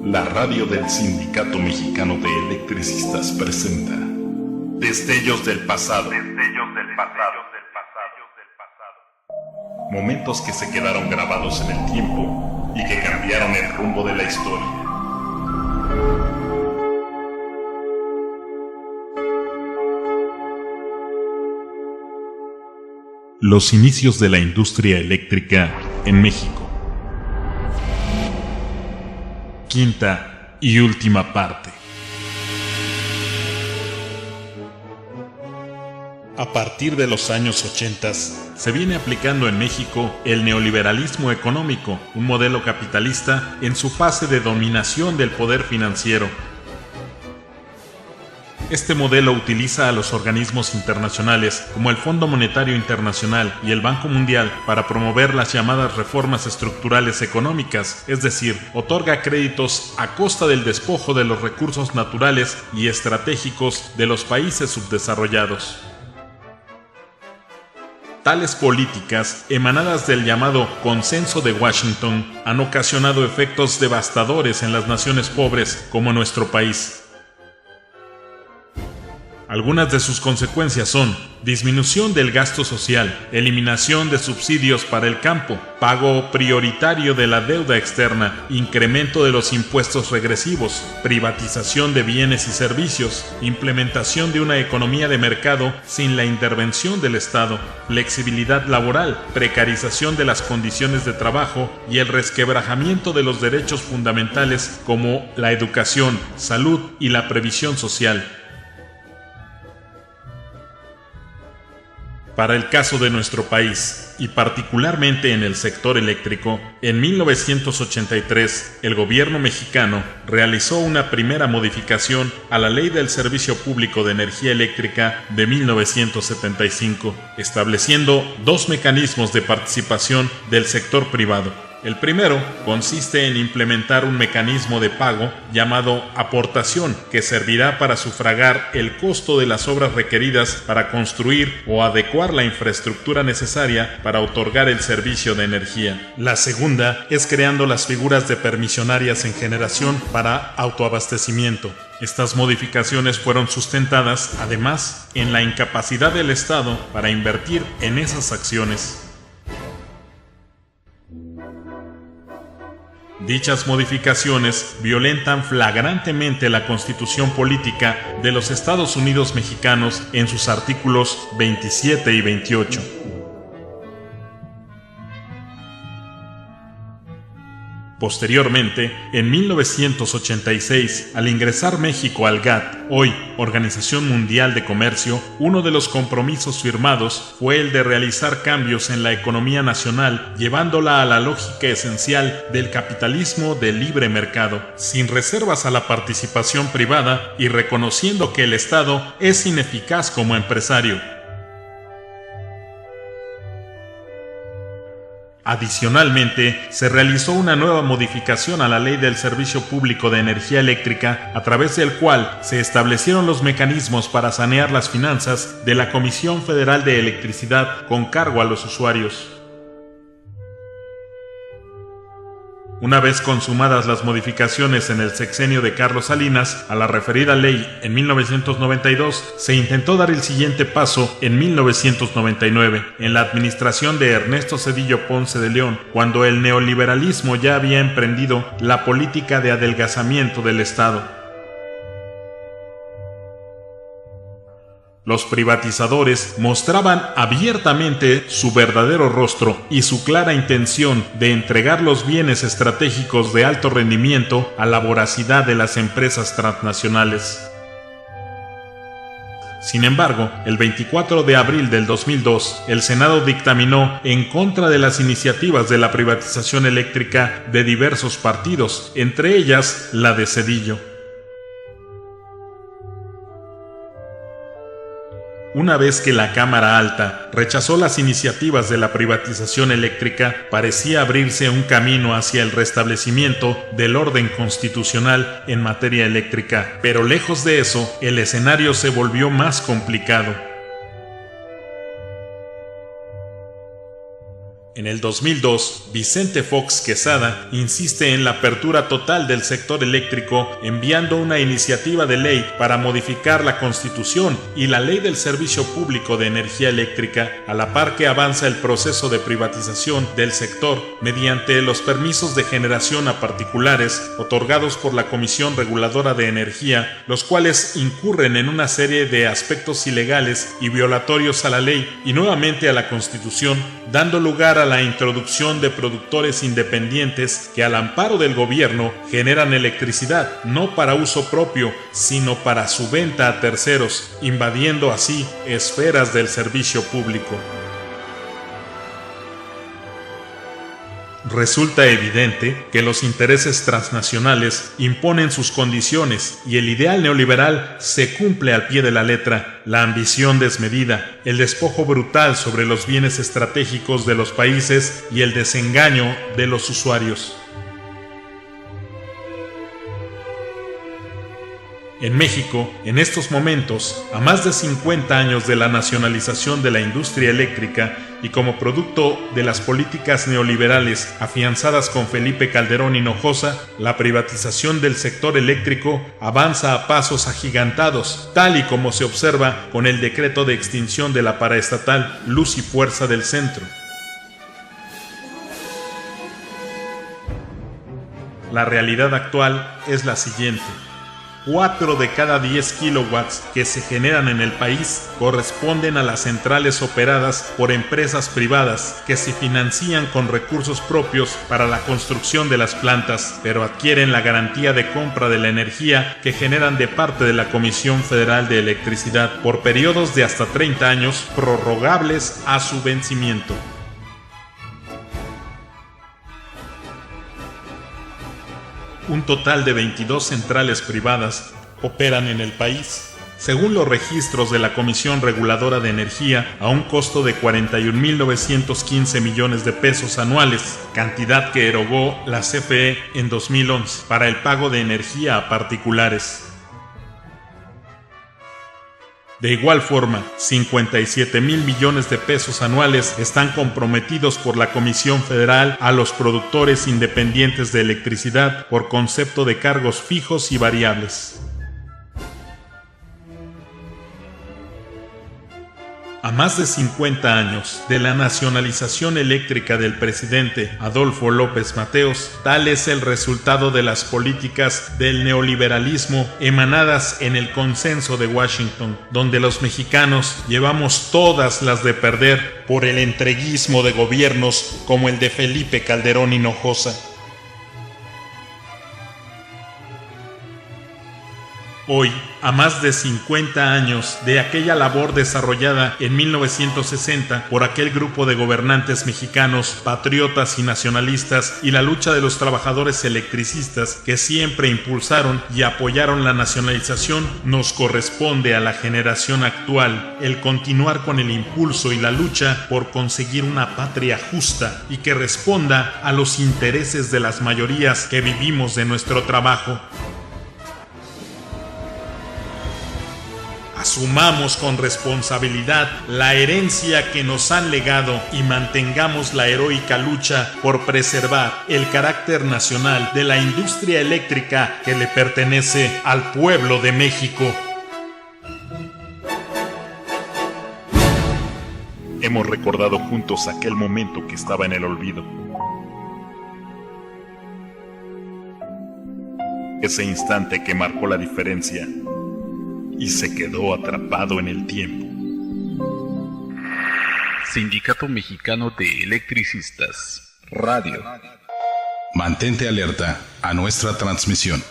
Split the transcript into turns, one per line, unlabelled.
La radio del Sindicato Mexicano de Electricistas presenta Destellos del pasado. Momentos que se quedaron grabados en el tiempo y que cambiaron el rumbo de la historia. Los inicios de la industria eléctrica en México. Quinta y última parte. A partir de los años 80 se viene aplicando en México el neoliberalismo económico, un modelo capitalista en su fase de dominación del poder financiero. Este modelo utiliza a los organismos internacionales como el Fondo Monetario Internacional y el Banco Mundial para promover las llamadas reformas estructurales económicas, es decir, otorga créditos a costa del despojo de los recursos naturales y estratégicos de los países subdesarrollados. Tales políticas, emanadas del llamado Consenso de Washington, han ocasionado efectos devastadores en las naciones pobres como nuestro país. Algunas de sus consecuencias son disminución del gasto social, eliminación de subsidios para el campo, pago prioritario de la deuda externa, incremento de los impuestos regresivos, privatización de bienes y servicios, implementación de una economía de mercado sin la intervención del Estado, flexibilidad laboral, precarización de las condiciones de trabajo y el resquebrajamiento de los derechos fundamentales como la educación, salud y la previsión social. Para el caso de nuestro país, y particularmente en el sector eléctrico, en 1983 el gobierno mexicano realizó una primera modificación a la Ley del Servicio Público de Energía Eléctrica de 1975, estableciendo dos mecanismos de participación del sector privado. El primero consiste en implementar un mecanismo de pago llamado aportación, que servirá para sufragar el costo de las obras requeridas para construir o adecuar la infraestructura necesaria para otorgar el servicio de energía. La segunda es creando las figuras de permisionarias en generación para autoabastecimiento. Estas modificaciones fueron sustentadas, además, en la incapacidad del Estado para invertir en esas acciones. Dichas modificaciones violentan flagrantemente la Constitución Política de los Estados Unidos Mexicanos en sus artículos 27 y 28. Posteriormente, en 1986, al ingresar México al GATT, hoy Organización Mundial de Comercio, uno de los compromisos firmados fue el de realizar cambios en la economía nacional, llevándola a la lógica esencial del capitalismo de libre mercado, sin reservas a la participación privada y reconociendo que el Estado es ineficaz como empresario. Adicionalmente, se realizó una nueva modificación a la Ley del Servicio Público de Energía Eléctrica, a través del cual se establecieron los mecanismos para sanear las finanzas de la Comisión Federal de Electricidad con cargo a los usuarios. Una vez consumadas las modificaciones en el sexenio de Carlos Salinas a la referida ley en 1992, se intentó dar el siguiente paso en 1999, en la administración de Ernesto Zedillo Ponce de León, cuando el neoliberalismo ya había emprendido la política de adelgazamiento del Estado. Los privatizadores mostraban abiertamente su verdadero rostro y su clara intención de entregar los bienes estratégicos de alto rendimiento a la voracidad de las empresas transnacionales. Sin embargo, el 24 de abril del 2002, el Senado dictaminó en contra de las iniciativas de la privatización eléctrica de diversos partidos, entre ellas la de Zedillo. Una vez que la Cámara Alta rechazó las iniciativas de la privatización eléctrica, parecía abrirse un camino hacia el restablecimiento del orden constitucional en materia eléctrica, pero lejos de eso, el escenario se volvió más complicado. En el 2002, Vicente Fox Quesada insiste en la apertura total del sector eléctrico, enviando una iniciativa de ley para modificar la Constitución y la Ley del Servicio Público de Energía Eléctrica, a la par que avanza el proceso de privatización del sector mediante los permisos de generación a particulares otorgados por la Comisión Reguladora de Energía, los cuales incurren en una serie de aspectos ilegales y violatorios a la ley y nuevamente a la Constitución, dando lugar a la introducción de productores independientes que al amparo del gobierno generan electricidad no para uso propio, sino para su venta a terceros, invadiendo así esferas del servicio público. Resulta evidente que los intereses transnacionales imponen sus condiciones y el ideal neoliberal se cumple al pie de la letra. La ambición desmedida, el despojo brutal sobre los bienes estratégicos de los países y el desengaño de los usuarios. En México, en estos momentos, a más de 50 años de la nacionalización de la industria eléctrica y como producto de las políticas neoliberales afianzadas con Felipe Calderón Hinojosa, la privatización del sector eléctrico avanza a pasos agigantados, tal y como se observa con el decreto de extinción de la paraestatal Luz y Fuerza del Centro. La realidad actual es la siguiente. 4 de cada 10 kilowatts que se generan en el país corresponden a las centrales operadas por empresas privadas que se financian con recursos propios para la construcción de las plantas, pero adquieren la garantía de compra de la energía que generan de parte de la Comisión Federal de Electricidad por periodos de hasta 30 años prorrogables a su vencimiento. Un total de 22 centrales privadas operan en el país, según los registros de la Comisión Reguladora de Energía, a un costo de 41.915 millones de pesos anuales, cantidad que erogó la CFE en 2011 para el pago de energía a particulares. De igual forma, 57.000 millones de pesos anuales están comprometidos por la Comisión Federal a los productores independientes de electricidad por concepto de cargos fijos y variables. A más de 50 años de la nacionalización eléctrica del presidente Adolfo López Mateos, tal es el resultado de las políticas del neoliberalismo emanadas en el consenso de Washington, donde los mexicanos llevamos todas las de perder por el entreguismo de gobiernos como el de Felipe Calderón Hinojosa. Hoy, a más de 50 años de aquella labor desarrollada en 1960 por aquel grupo de gobernantes mexicanos, patriotas y nacionalistas, y la lucha de los trabajadores electricistas que siempre impulsaron y apoyaron la nacionalización, nos corresponde a la generación actual el continuar con el impulso y la lucha por conseguir una patria justa y que responda a los intereses de las mayorías que vivimos de nuestro trabajo. Asumamos con responsabilidad la herencia que nos han legado y mantengamos la heroica lucha por preservar el carácter nacional de la industria eléctrica que le pertenece al pueblo de México. Hemos recordado juntos aquel momento que estaba en el olvido. Ese instante que marcó la diferencia y se quedó atrapado en el tiempo.
Sindicato Mexicano de Electricistas. Radio.
Mantente alerta a nuestra transmisión.